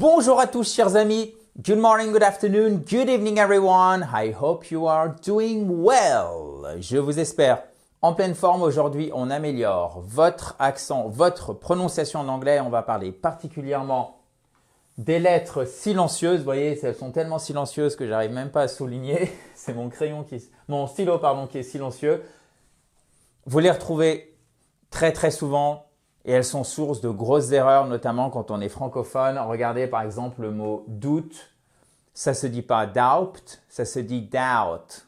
Bonjour à tous chers amis. Good morning, good afternoon, good evening everyone. I hope you are doing well. Je vous espère en pleine forme. Aujourd'hui, on améliore votre accent, votre prononciation en anglais. On va parler particulièrement des lettres silencieuses. Vous voyez, elles sont tellement silencieuses que j'arrive même pas à souligner. C'est mon stylo qui est silencieux. Vous les retrouvez très souvent. Et elles sont source de grosses erreurs, notamment quand on est francophone. Regardez par exemple le mot doute. Ça se dit pas doubt, ça se dit doubt.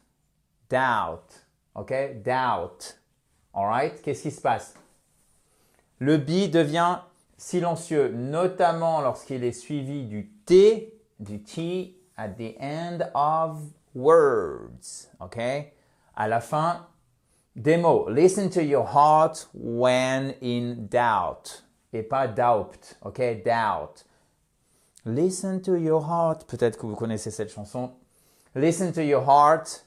Doubt. OK? Doubt. Alright? Qu'est-ce qui se passe? Le B devient silencieux, notamment lorsqu'il est suivi du T at the end of words. OK? À la fin des mots. Listen to your heart when in doubt. Et pas doubt. OK? Doubt. Listen to your heart. Peut-être que vous connaissez cette chanson. Listen to your heart.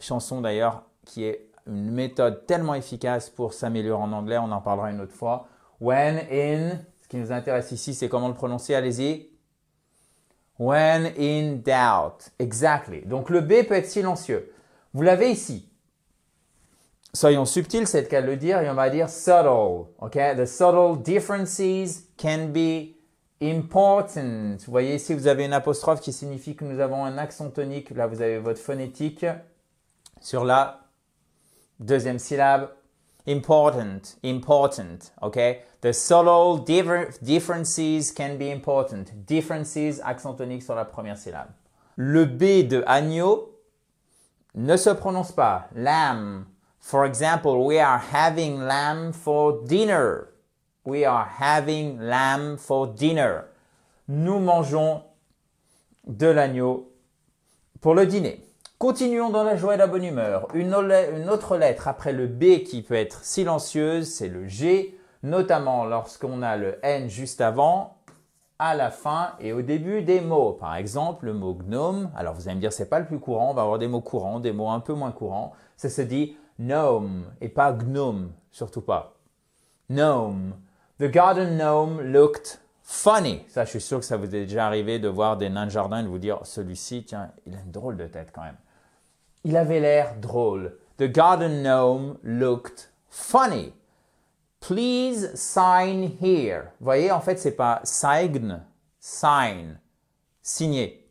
Chanson d'ailleurs qui est une méthode tellement efficace pour s'améliorer en anglais. On en parlera une autre fois. When in. Ce qui nous intéresse ici, c'est comment le prononcer. Allez-y. When in doubt. Exactly. Donc le B peut être silencieux. Vous l'avez ici. Soyons subtils, c'est le cas de le dire, et on va dire subtle. Okay? The subtle differences can be important. Vous voyez ici, vous avez une apostrophe qui signifie que nous avons un accent tonique. Là, vous avez votre phonétique sur la deuxième syllabe. Important, important. Okay? The subtle differences can be important. Differences, accent tonique sur la première syllabe. Le B de agneau ne se prononce pas. Lamb. For example, we are having lamb for dinner. We are having lamb for dinner. Nous mangeons de l'agneau pour le dîner. Continuons dans la joie et la bonne humeur. Une autre lettre après le B qui peut être silencieuse, c'est le G, notamment lorsqu'on a le N juste avant, à la fin et au début des mots. Par exemple, le mot gnome. Alors vous allez me dire, c'est pas le plus courant. On va avoir des mots courants, des mots un peu moins courants. Ça se dit gnome et pas gnome, surtout pas. Gnome. The garden gnome looked funny. Ça, je suis sûr que ça vous est déjà arrivé de voir des nains de jardin et de vous dire, celui-ci, tiens, il a une drôle de tête quand même. Il avait l'air drôle. The garden gnome looked funny. Please sign here. Vous voyez, en fait, c'est pas sign, sign, signer.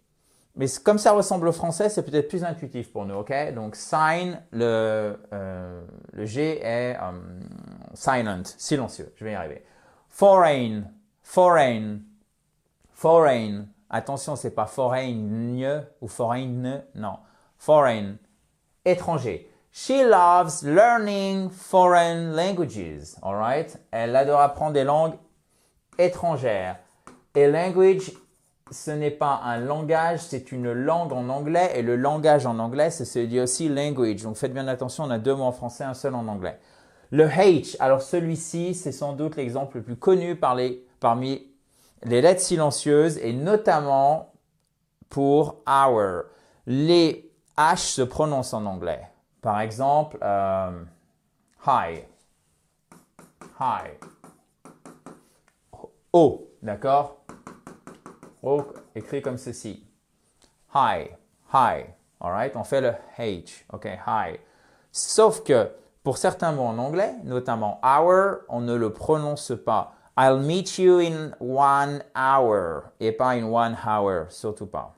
Mais comme ça ressemble au français, c'est peut-être plus intuitif pour nous, ok? Donc, sign, le G est silent, silencieux. Je vais y arriver. Foreign, foreign, foreign. Attention, c'est pas foreign ou foreign, non. Foreign, étranger. She loves learning foreign languages, all right? Elle adore apprendre des langues étrangères. Et language, ce n'est pas un langage, c'est une langue en anglais. Et le langage en anglais, ça se dit aussi language. Donc, faites bien attention, on a deux mots en français, un seul en anglais. Le H, alors celui-ci, c'est sans doute l'exemple le plus connu parmi les lettres silencieuses et notamment pour our. Les H se prononcent en anglais. Par exemple, hi. Hi. O, d'accord? O écrit comme ceci. Hi. Hi. Alright? On fait le H. OK, hi. Sauf que pour certains mots en anglais, notamment our, on ne le prononce pas. I'll meet you in 1 hour et pas in 1 hour, surtout pas.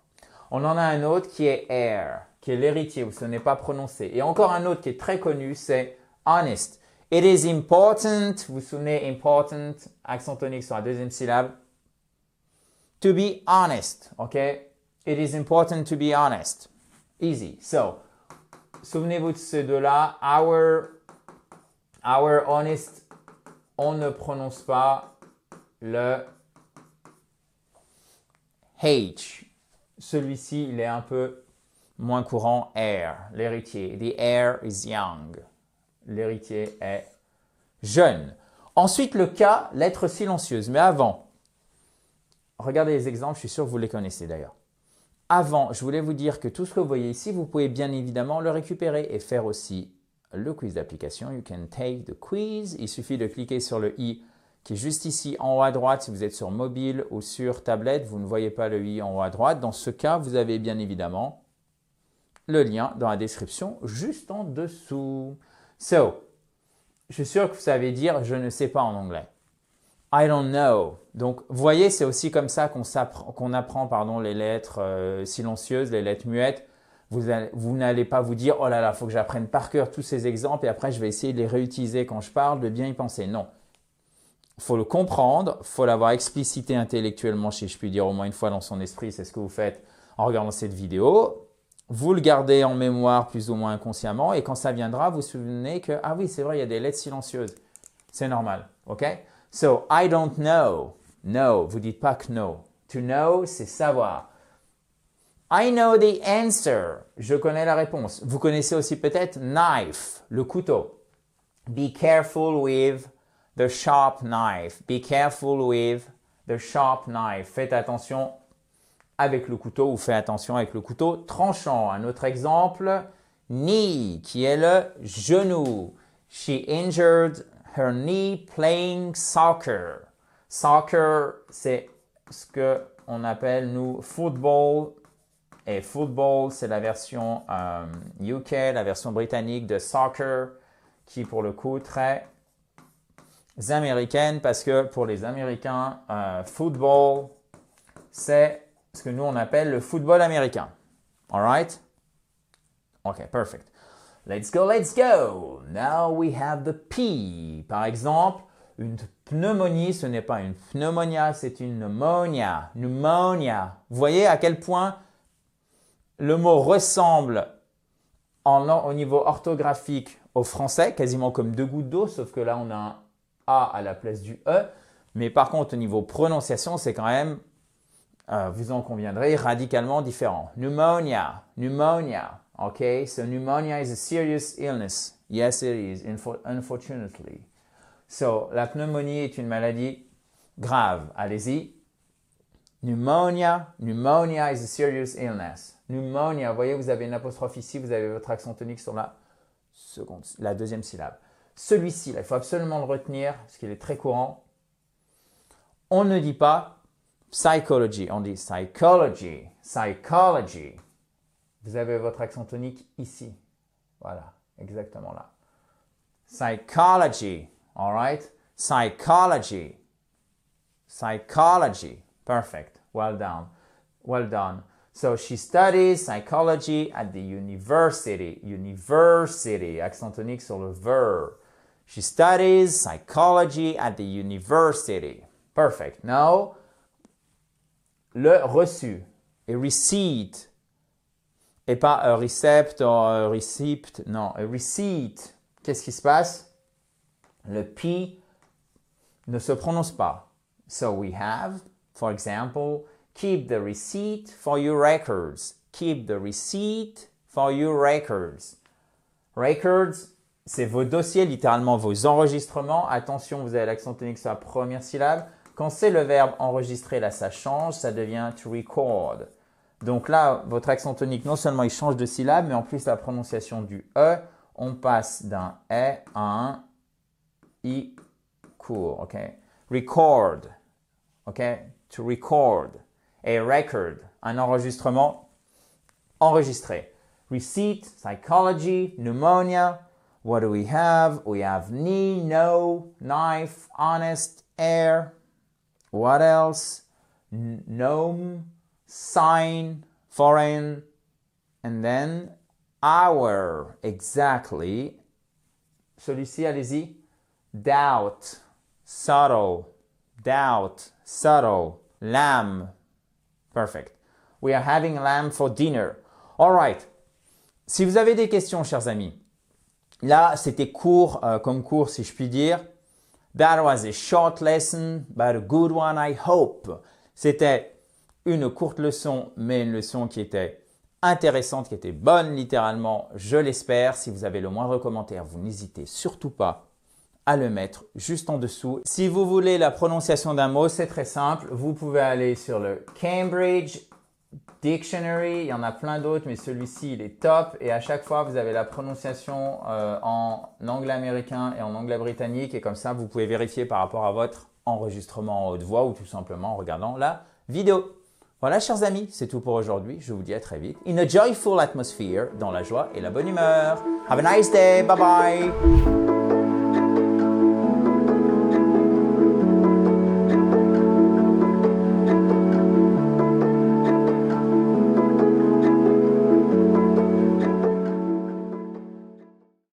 On en a un autre qui est heir, qui est l'héritier, où ce n'est pas prononcé. Et encore un autre qui est très connu, c'est honest. It is important, vous vous souvenez, important, accent tonique sur la deuxième syllabe. To be honest, ok? It is important to be honest. Easy. So, souvenez-vous de ces deux-là. Our honest, on ne prononce pas le H. Celui-ci, il est un peu moins courant, heir, l'héritier. The heir is young. L'héritier est jeune. Ensuite, le K, lettre silencieuse. Mais avant, regardez les exemples, je suis sûr que vous les connaissez d'ailleurs. Avant, je voulais vous dire que tout ce que vous voyez ici, vous pouvez bien évidemment le récupérer et faire aussi le quiz d'application. You can take the quiz. Il suffit de cliquer sur le i qui est juste ici en haut à droite. Si vous êtes sur mobile ou sur tablette, vous ne voyez pas le i en haut à droite. Dans ce cas, vous avez bien évidemment le lien dans la description juste en dessous. So, je suis sûr que vous savez dire « je ne sais pas » en anglais. I don't know. Donc, vous voyez, c'est aussi comme ça qu'on apprend les lettres silencieuses, les lettres muettes. Vous n'allez pas vous dire « oh là là, il faut que j'apprenne par cœur tous ces exemples et après je vais essayer de les réutiliser quand je parle, de bien y penser ». Non. Il faut le comprendre, il faut l'avoir explicité intellectuellement, si je puis dire, au moins une fois dans son esprit. C'est ce que vous faites en regardant cette vidéo. Vous le gardez en mémoire plus ou moins inconsciemment et quand ça viendra, vous vous souvenez que « ah oui, c'est vrai, il y a des lettres silencieuses ». C'est normal, ok? So, I don't know. No, vous dites pas que no. To know, c'est savoir. I know the answer. Je connais la réponse. Vous connaissez aussi peut-être knife, le couteau. Be careful with the sharp knife. Be careful with the sharp knife. Faites attention avec le couteau ou faites attention avec le couteau tranchant. Un autre exemple, knee, qui est le genou. She injured her knee playing soccer. Soccer, c'est ce qu'on appelle, nous, football. Et football, c'est la version UK, la version britannique de soccer, qui pour le coup, très américaine, parce que pour les Américains, football, c'est ce que nous, on appelle le football américain. All right? OK, perfect. Let's go, let's go. Now we have the P. Par exemple, une pneumonie, ce n'est pas une pneumonia, c'est une pneumonia. Pneumonia. Vous voyez à quel point le mot ressemble au niveau orthographique au français, quasiment comme deux gouttes d'eau, sauf que là, on a un A à la place du E. Mais par contre, au niveau prononciation, c'est quand même, vous en conviendrez, radicalement différent. Pneumonia, pneumonia. Okay, so pneumonia is a serious illness. Yes, it is, unfortunately. So, la pneumonie est une maladie grave. Allez-y. Pneumonia, pneumonia is a serious illness. Pneumonia, vous voyez, vous avez une apostrophe ici, vous avez votre accent tonique sur la deuxième syllabe. Celui-ci, là, il faut absolument le retenir, parce qu'il est très courant. On ne dit pas psychology, on dit psychology, psychology. Vous avez votre accent tonique ici. Voilà, exactement là. Psychology, all right? Psychology, psychology. Perfect. Well done. Well done. So she studies psychology at the university. University. Accent tonique sur le verb. She studies psychology at the university. Perfect. Now, le reçu. A receipt. Et pas a recept ou a receipt. Non, a receipt. Qu'est-ce qui se passe? Le P ne se prononce pas. So we have, for example, keep the receipt for your records. Keep the receipt for your records. Records, c'est vos dossiers, littéralement vos enregistrements. Attention, vous avez l'accent tonique sur la première syllabe. Quand c'est le verbe enregistrer, là, ça change, ça devient to record. Donc là, votre accent tonique, non seulement il change de syllabe, mais en plus la prononciation du E, on passe d'un E à un I court, ok? Record, ok? To record. A record, un enregistrement, enregistré. Receipt, psychology, pneumonia. What do we have? We have knee, no, knife, honest, air. What else? Gnome, sign, foreign, and then hour. Exactly. Celui-ci, allez-y. Doubt, subtle, doubt, subtle, lamb. Perfect. We are having lamb for dinner. All right. Si vous avez des questions, chers amis, là, c'était court comme cours, si je puis dire. That was a short lesson, but a good one, I hope. C'était une courte leçon, mais une leçon qui était intéressante, qui était bonne littéralement, je l'espère. Si vous avez le moindre commentaire, vous n'hésitez surtout pas à le mettre juste en dessous. Si vous voulez la prononciation d'un mot, c'est très simple. Vous pouvez aller sur le Cambridge Dictionary, il y en a plein d'autres, mais celui-ci, il est top. Et à chaque fois, vous avez la prononciation en anglais américain et en anglais britannique. Et comme ça, vous pouvez vérifier par rapport à votre enregistrement en haute voix ou tout simplement en regardant la vidéo. Voilà, chers amis, c'est tout pour aujourd'hui. Je vous dis à très vite. In a joyful atmosphere, dans la joie et la bonne humeur. Have a nice day. Bye bye.